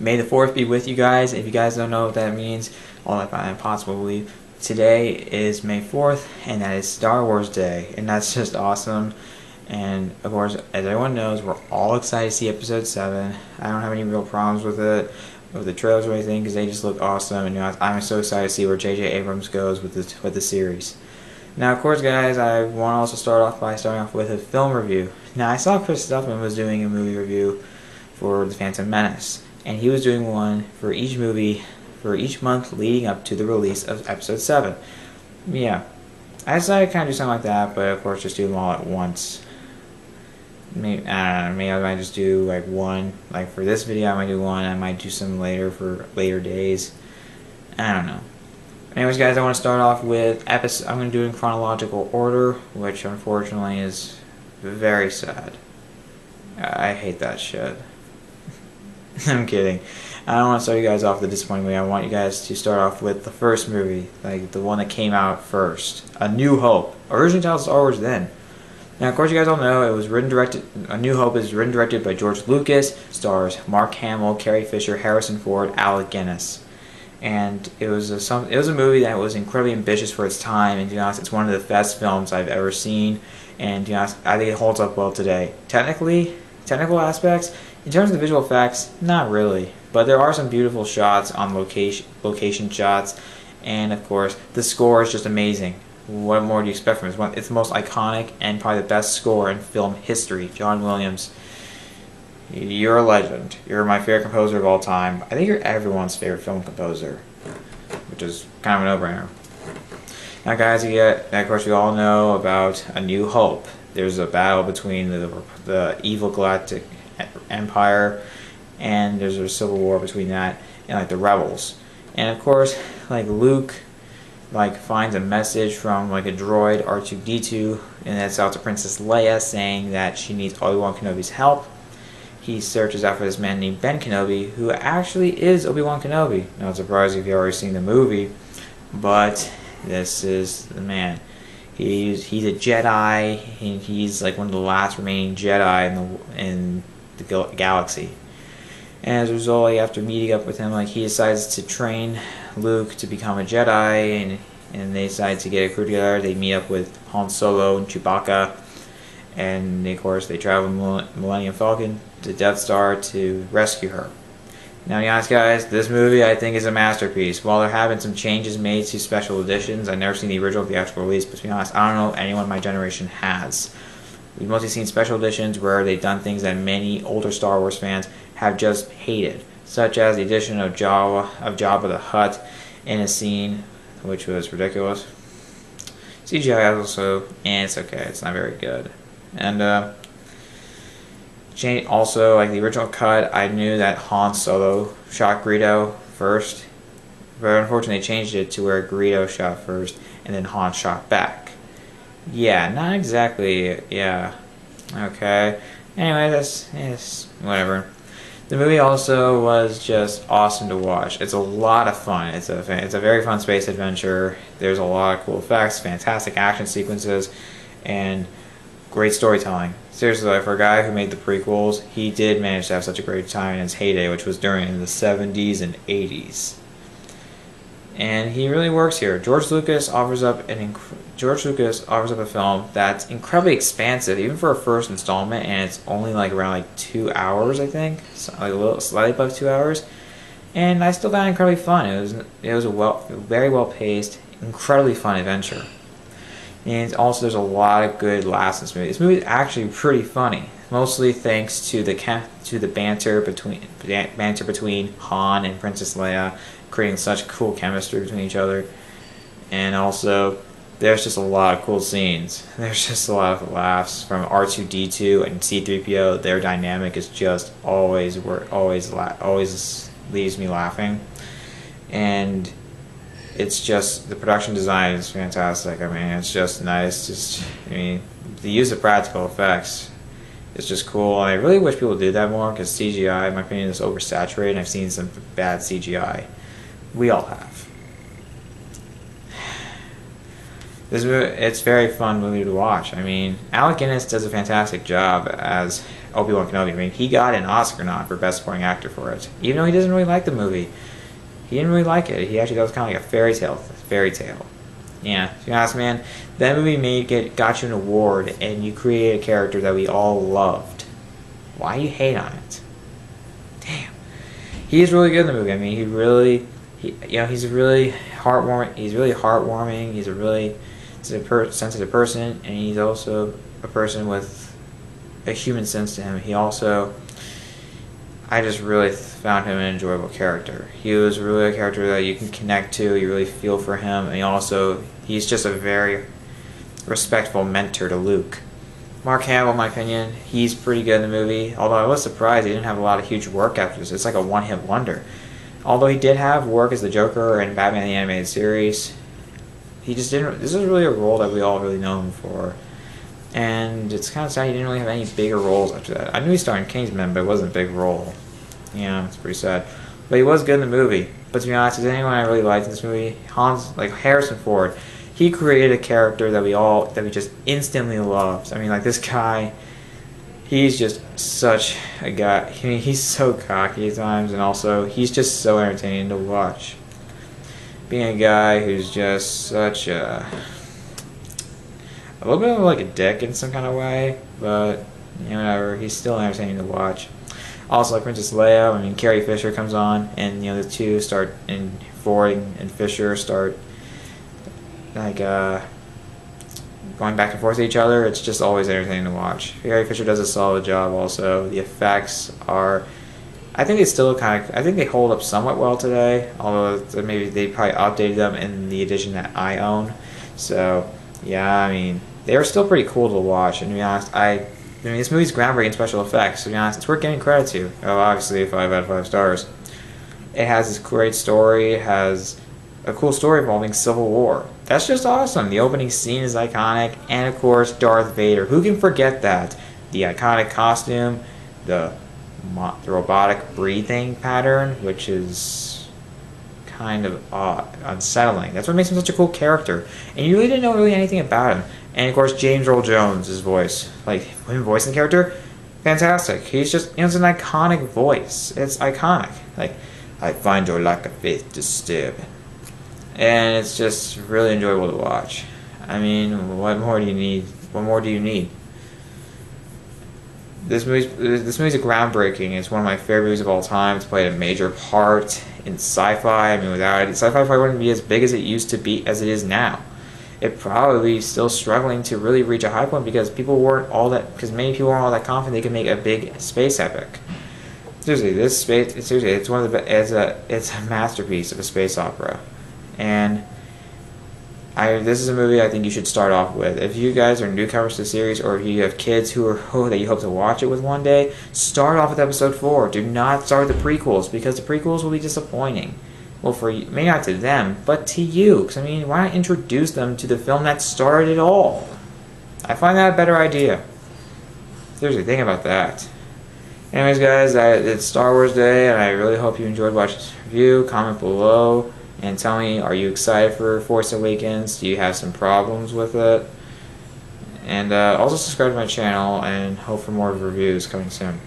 May the 4th be with you guys. If you guys don't know what that means, all I find impossible to believe. Today is May 4th, and that is Star Wars Day, and that's just awesome. And of course, as everyone knows, we're all excited to see Episode 7. I don't have any real problems with it, with the trailers or anything, because they just look awesome. And I'm so excited to see where J.J. Abrams goes with the series. Now, of course, guys, I want to also start off by starting off with a film review. Now, I saw Chris Stuffman was doing a movie review for The Phantom Menace, and he was doing one for each movie for each month leading up to the release of Episode 7. Yeah, I decided to kind of do something like that, but of course just do them all at once. Maybe, I don't know, maybe I might just do like one, like for this video I might do one, I might do some later for later days. I don't know. Anyways, guys, I want to start off with episode. I'm going to do it in chronological order, which unfortunately is very sad. I hate that shit. I'm kidding. I don't want to start you guys off the disappointing way. I want you guys to start off with the first movie, like the one that came out first, A New Hope. Originally titled Star Wars then. Now, of course, you guys all know it was A New Hope is written and directed by George Lucas, stars Mark Hamill, Carrie Fisher, Harrison Ford, Alec Guinness. And it was a movie that was incredibly ambitious for its time, and to be honest, it's one of the best films I've ever seen, and to be honest, I think it holds up well today. Technical aspects, in terms of the visual effects, not really, but there are some beautiful shots on location shots, and of course, the score is just amazing. What more do you expect from it? It's the most iconic and probably the best score in film history. John Williams, you're a legend. You're my favorite composer of all time. I think you're everyone's favorite film composer, which is kind of a no-brainer. Now, guys, of course, we all know about A New Hope. There's a battle between the evil Galactic Empire, and there's a civil war between that and like the rebels. And of course, like Luke, like finds a message from like a droid R2-D2, and that's out to Princess Leia saying that she needs Obi-Wan Kenobi's help. He searches out for this man named Ben Kenobi, who actually is Obi-Wan Kenobi. Not surprised if you've already seen the movie, but this is the man. He's a Jedi, and he's like one of the last remaining Jedi in the galaxy. And as a result, like, after meeting up with him, like he decides to train Luke to become a Jedi, and they decide to get a crew together. They meet up with Han Solo and Chewbacca, and of course they travel Millennium Falcon to Death Star to rescue her. Now, to be honest, guys, this movie I think is a masterpiece. While there have been some changes made to special editions, I've never seen the original theatrical release, but to be honest, I don't know if anyone in my generation has. We've mostly seen special editions where they've done things that many older Star Wars fans have just hated, such as the addition of Jabba the Hutt in a scene, which was ridiculous. CGI also, and it's okay, it's not very good. And also, like the original cut, I knew that Han Solo shot Greedo first, but unfortunately they changed it to where Greedo shot first and then Han shot back. Yeah, not exactly. Yeah, okay. Anyway, that's whatever. The movie also was just awesome to watch. It's a lot of fun. It's a very fun space adventure. There's a lot of cool effects, fantastic action sequences, and great storytelling. Seriously, like, for a guy who made the prequels, he did manage to have such a great time in his heyday, which was during the 70s and 80s. And he really works here. George Lucas offers up a film that's incredibly expansive, even for a first installment, and it's only like around like 2 hours, I think, so like a little slightly above 2 hours. And I still found it incredibly fun. It was a very well paced, incredibly fun adventure. And also, there's a lot of good laughs in this movie. This movie is actually pretty funny, mostly thanks to the banter between Han and Princess Leia, creating such cool chemistry between each other. And also, there's just a lot of cool scenes. There's just a lot of laughs from R2-D2 and C-3PO. Their dynamic is just always leaves me laughing. And it's just, the production design is fantastic. I mean, it's just nice. The use of practical effects is just cool. And I really wish people would do that more, because CGI, in my opinion, is oversaturated, and I've seen some bad CGI. We all have. It's a very fun movie to watch. I mean, Alec Guinness does a fantastic job as Obi-Wan Kenobi. I mean, he got an Oscar nod for Best Supporting Actor for it, even though he doesn't really like the movie. He didn't really like it. He actually thought it was kind of like a fairy tale. Yeah, to be honest, man, that movie got you an award, and you created a character that we all loved. Why you hate on it? Damn. He's really good in the movie. I mean, he's really heartwarming. He's really heartwarming. He's a really sensitive person, and he's also a person with a human sense to him. I just really found him an enjoyable character. He was really a character that you can connect to. You really feel for him, and he's just a very respectful mentor to Luke. Mark Hamill, in my opinion, he's pretty good in the movie. Although I was surprised he didn't have a lot of huge work after this. It's like a one-hit wonder. Although he did have work as the Joker in Batman the Animated Series, he just didn't. This is really a role that we all really know him for. And it's kind of sad he didn't really have any bigger roles after that. I knew he starred in Kingsman, but it wasn't a big role. Yeah, it's pretty sad. But he was good in the movie. But to be honest, is anyone I really liked in this movie? Harrison Ford. He created a character that we just instantly loved. I mean, like, this guy, he's just such a guy. I mean, he's so cocky at times, and also he's just so entertaining to watch. Being a guy who's just such a little bit of like a dick in some kind of way, but whatever. He's still entertaining to watch. Also, like Princess Leia, I mean, Carrie Fisher comes on, and the two start, and Ford and Fisher start like going back and forth to each other. It's just always entertaining to watch. Carrie Fisher does a solid job. Also, the effects are, I think they hold up somewhat well today. Although maybe they probably updated them in the edition that I own. So yeah, I mean, they were still pretty cool to watch. And to be honest, I mean, this movie's groundbreaking special effects. To be honest, it's worth giving credit to. Obviously, 5 out of 5 stars. It has this great story. It has a cool story involving Civil War. That's just awesome. The opening scene is iconic, and of course, Darth Vader. Who can forget that? The iconic costume, the robotic breathing pattern, which is kind of unsettling. That's what makes him such a cool character. And you really didn't know anything about him. And of course, James Earl Jones' voice, like him voicing the character, fantastic. He's just, it's an iconic voice. It's iconic. Like, I find your lack of faith disturbing. And it's just really enjoyable to watch. I mean, what more do you need? What more do you need? This movie's groundbreaking. It's one of my favorite movies of all time. It's played a major part in sci-fi. I mean, without it, sci-fi probably wouldn't be as big as it used to be as it is now. It probably still struggling to really reach a high point because many people weren't all that confident they could make a big space epic. Seriously, it's a masterpiece of a space opera. And this is a movie I think you should start off with. If you guys are newcomers to the series, or if you have kids that you hope to watch it with one day, start off with episode 4. Do not start with the prequels, because the prequels will be disappointing. Well, for you, maybe not to them, but to you. Because, I mean, why not introduce them to the film that started it all? I find that a better idea. Seriously, think about that. Anyways, guys, it's Star Wars Day, and I really hope you enjoyed watching this review. Comment below and tell me, are you excited for Force Awakens? Do you have some problems with it? And also subscribe to my channel, and hope for more reviews coming soon.